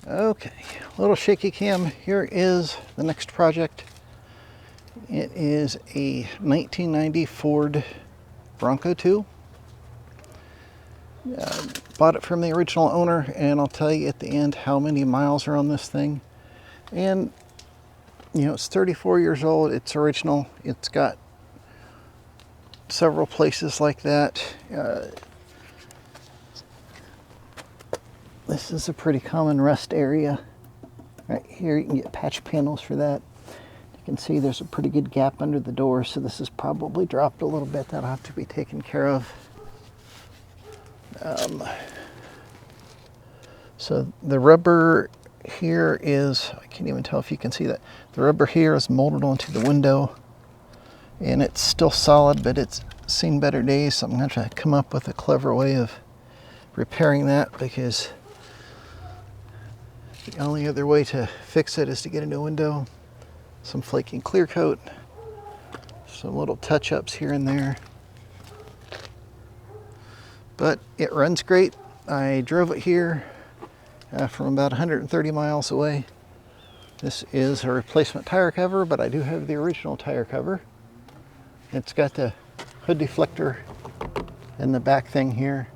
Okay, a little shaky cam. Here is the next project. It is a 1990 Ford Bronco II. Bought it from the original owner, and I'll tell you at the end how many miles are on this thing. And you know, it's 34 years old. It's original. It's got several places like that. This is a pretty common rust area. Right here, you can get patch panels for that. You can see there's a pretty good gap under the door, so this is probably dropped a little bit. That'll have to be taken care of. So the rubber here is, I can't even tell if you can see that. The rubber here is molded onto the window, and it's still solid, but it's seen better days, so I'm going to try to come up with a clever way of repairing that, because the only other way to fix it is to get a new window, some flaking clear coat, some little touch-ups here and there. But it runs great. I drove it here from about 130 miles away. This is a replacement tire cover, but I do have the original tire cover. It's got the hood deflector and the back thing here.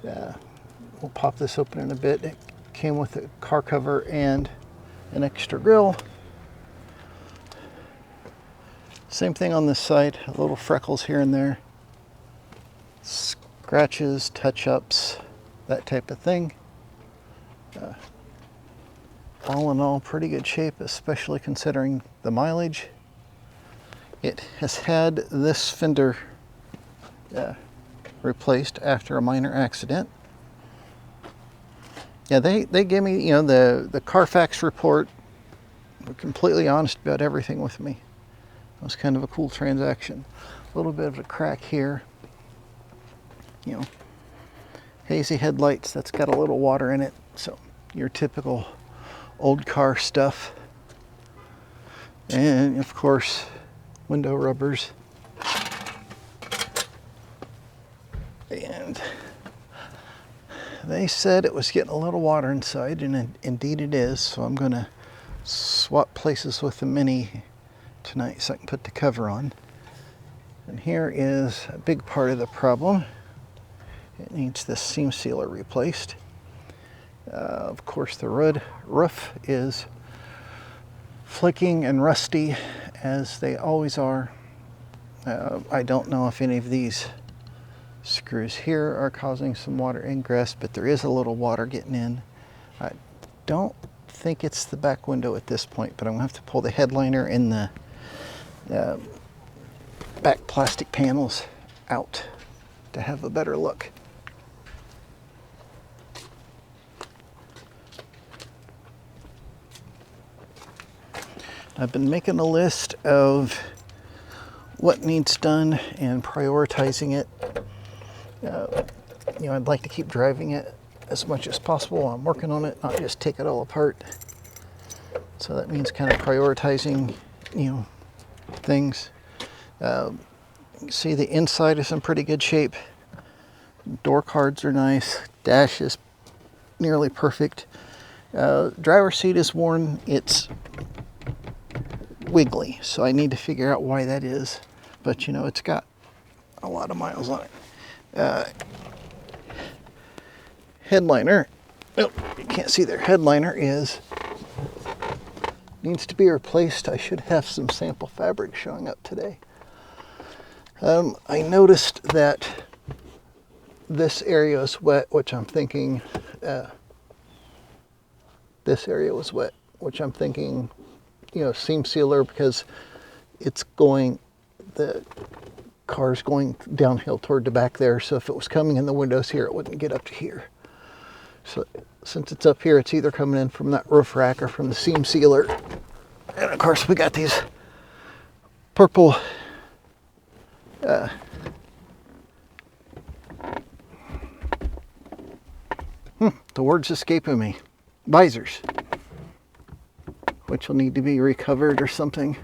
We'll pop this open in a bit. It came with a car cover and an extra grille. Same thing on this side, little freckles here and there. Scratches, touch-ups, that type of thing. All in all, pretty good shape, especially considering the mileage. It has had this fender replaced after a minor accident. Yeah, they gave me, you know, the Carfax report. Were completely honest about everything with me. It was kind of a cool transaction. A little bit of a crack here. You know, hazy headlights, that's got a little water in it. So your typical old car stuff. And of course, window rubbers. And they said it was getting a little water inside, and indeed it is. So I'm going to swap places with the Mini tonight so I can put the cover on. And here is a big part of the problem. It needs this seam sealer replaced. Of course, the roof is flaking and rusty, as they always are. I don't know if any of these screws here are causing some water ingress, but there is a little water getting in. I don't think it's the back window at this point, but I'm going to have to pull the headliner and the back plastic panels out to have a better look. I've been making a list of what needs done and prioritizing it. You know, I'd like to keep driving it as much as possible while I'm working on it, not just take it all apart. So that means kind of prioritizing, you know, things. You can see the inside is in pretty good shape. Door cards are nice. Dash is nearly perfect. Driver's seat is worn. It's wiggly, so I need to figure out why that is. But you know, it's got a lot of miles on it. Headliner, oh, you can't see there. Headliner needs to be replaced. I should have some sample fabric showing up today. I noticed that this area is wet, which I'm thinking this area was wet, which I'm thinking, you know, seam sealer, because it's going, the car's going downhill toward the back there. So if it was coming in the windows here, it wouldn't get up to here. So since it's up here, it's either coming in from that roof rack or from the seam sealer. And of course, we got these purple the word's escaping me. Visors, which will need to be recovered or something.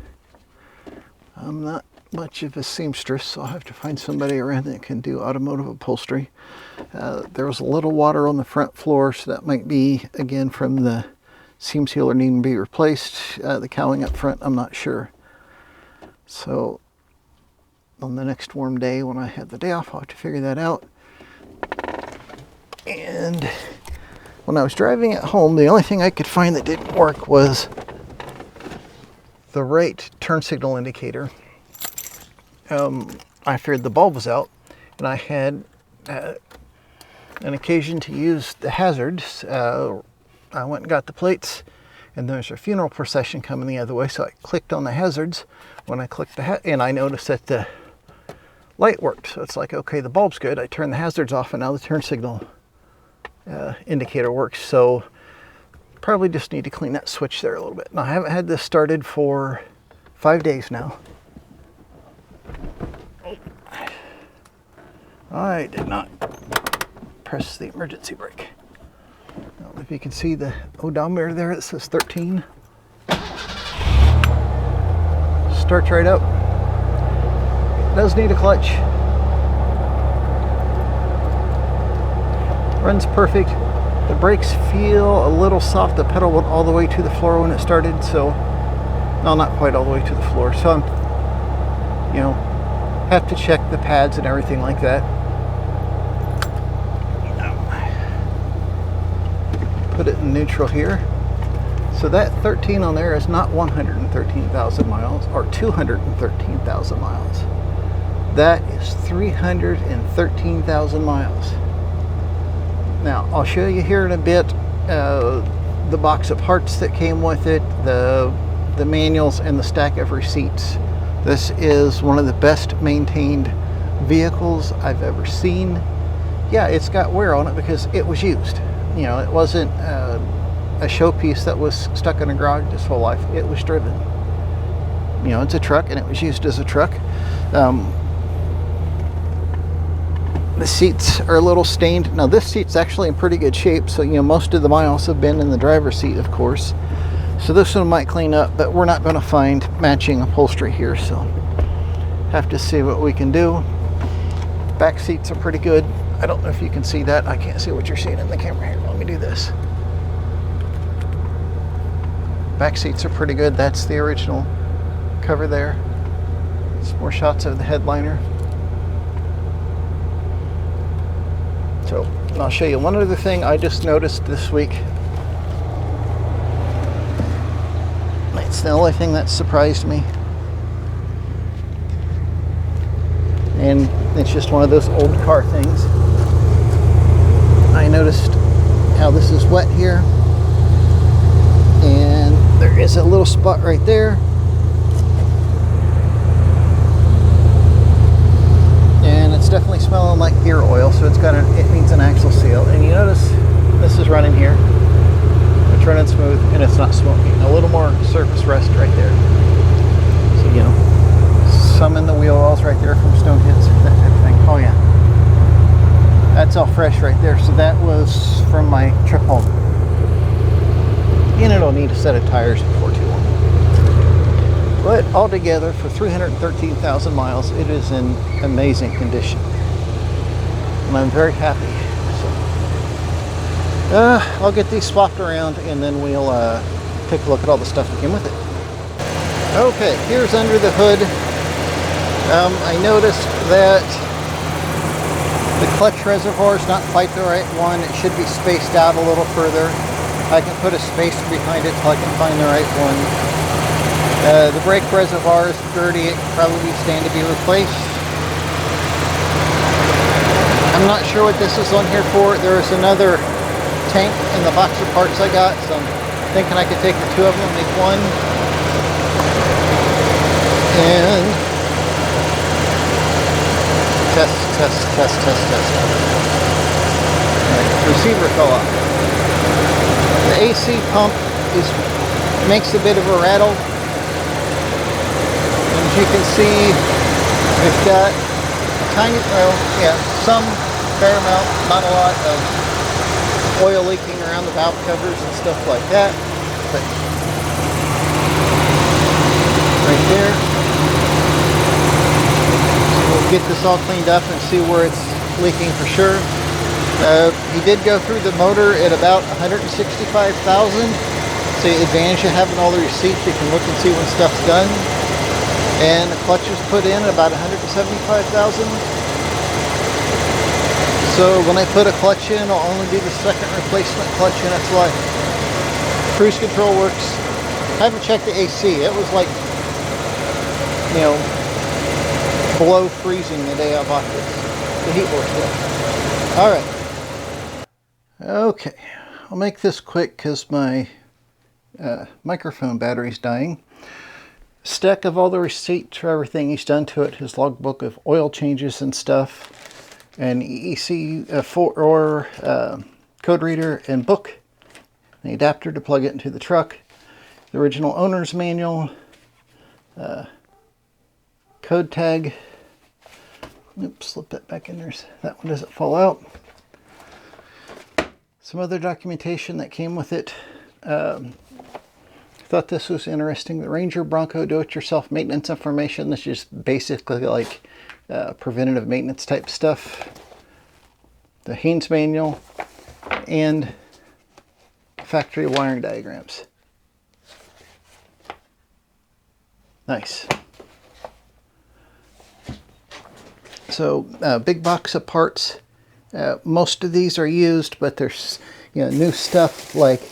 I'm not much of a seamstress, so I'll have to find somebody around that can do automotive upholstery. There was a little water on the front floor, so that might be, again, from the seam sealer needing to be replaced. The cowling up front, I'm not sure. So on the next warm day when I have the day off, I'll have to figure that out. And when I was driving at home, the only thing I could find that didn't work was the right turn signal indicator. I feared the bulb was out, and I had an occasion to use the hazards. I went and got the plates, and there's a funeral procession coming the other way, so I clicked on the hazards. When I clicked and I noticed that the light worked, so it's like, okay, the bulb's good. I turned the hazards off, and now the turn signal indicator works. So probably just need to clean that switch there a little bit. Now, I haven't had this started for 5 days now. I did not press the emergency brake. I don't know if you can see the odometer there that says 13. Starts right up. It does need a clutch. Runs perfect. The brakes feel a little soft. The pedal went all the way to the floor when it started, so no, not quite all the way to the floor. So I'm, have to check the pads and everything like that. Put it in neutral here. So that 13 on there is not 113,000 miles or 213,000 miles. That is 313,000 miles. Now, I'll show you here in a bit the box of parts that came with it, the manuals, and the stack of receipts. This is one of the best maintained vehicles I've ever seen. Yeah, it's got wear on it because it was used. It wasn't a showpiece that was stuck in a garage its whole life. It was driven. It's a truck, and it was used as a truck. The seats are a little stained. Now, this seat's actually in pretty good shape, so most of the miles have been in the driver's seat, of course. So this one might clean up, but we're not going to find matching upholstery here, so have to see what we can do. Back seats are pretty good. I don't know if you can see that. I can't see what you're seeing in the camera here. Let me do this. Back seats are pretty good. That's the original cover there. Some more shots of the headliner. So I'll show you one other thing I just noticed this week. It's the only thing that surprised me. And it's just one of those old car things. I noticed how this is wet here. And there is a little spot right there. And it's definitely smelling like gear oil, so it needs an axle seal. And you notice this is running here. It's running smooth, and it's not smoking. A little more surface rust right there. So, some in the wheel wells right there from stone hits, that type of thing. Oh yeah. That's all fresh right there. So that was from my trip home. And it'll need a set of tires before too long. But altogether, for 313,000 miles, it is in amazing condition. And I'm very happy. I'll get these swapped around, and then we'll take a look at all the stuff that came with it. Okay, here's under the hood. I noticed that the clutch reservoir is not quite the right one. It should be spaced out a little further. I can put a spacer behind it till I can find the right one. The brake reservoir is dirty. It can probably stand to be replaced. I'm not sure what this is on here for. There is another tank in the box of parts I got, so I'm thinking I could take the two of them and make one. And test. Right, receiver fell off. The AC pump makes a bit of a rattle. And as you can see, it's got a tiny, some fair amount, not a lot of oil leaking around the valve covers and stuff like that. But right there. get this all cleaned up and see where it's leaking for sure. He did go through the motor at about 165,000. So the advantage of having all the receipts, you can look and see when stuff's done. And the clutch was put in at about 175,000. So when I put a clutch in, I'll only do the second replacement clutch, and that's why cruise control works. I haven't checked the AC. It was like, you know, below freezing the day I bought this. The heat works good. All right. Okay, I'll make this quick because my microphone battery's dying. Stack of all the receipts for everything he's done to it, his logbook of oil changes and stuff, an EEC code reader and book, the adapter to plug it into the truck, the original owner's manual, code tag. Oops, slip that back in there so that one doesn't fall out. Some other documentation that came with it. Thought this was interesting. The Ranger Bronco do-it-yourself maintenance information. This is basically like preventative maintenance type stuff. The Haynes manual and factory wiring diagrams. Nice. So big box of parts. Most of these are used, but there's new stuff like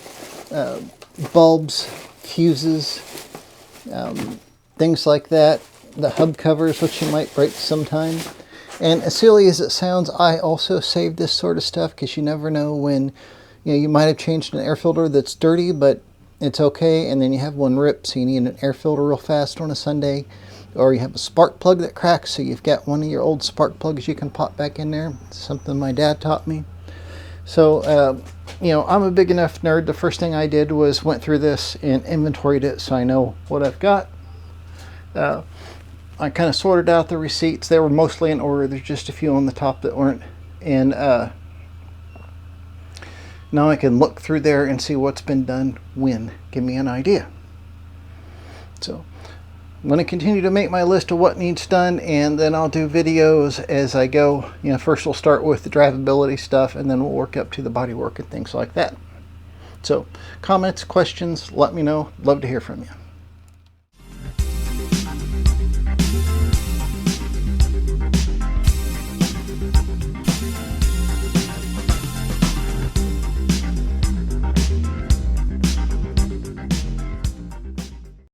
bulbs, fuses, things like that. The hub covers, which you might break sometime. And as silly as it sounds, I also save this sort of stuff because you never know when you might have changed an air filter that's dirty, but it's okay, and then you have one rip, so you need an air filter real fast on a Sunday. Or you have a spark plug that cracks, so you've got one of your old spark plugs you can pop back in there. It's something my dad taught me. So, I'm a big enough nerd. The first thing I did was went through this and inventoried it so I know what I've got. I kind of sorted out the receipts. They were mostly in order. There's just a few on the top that weren't. And now I can look through there and see what's been done when. Give me an idea. So I'm going to continue to make my list of what needs done, and then I'll do videos as I go. First we'll start with the drivability stuff, and then we'll work up to the body work and things like that. So comments, questions, let me know. Love to hear from you.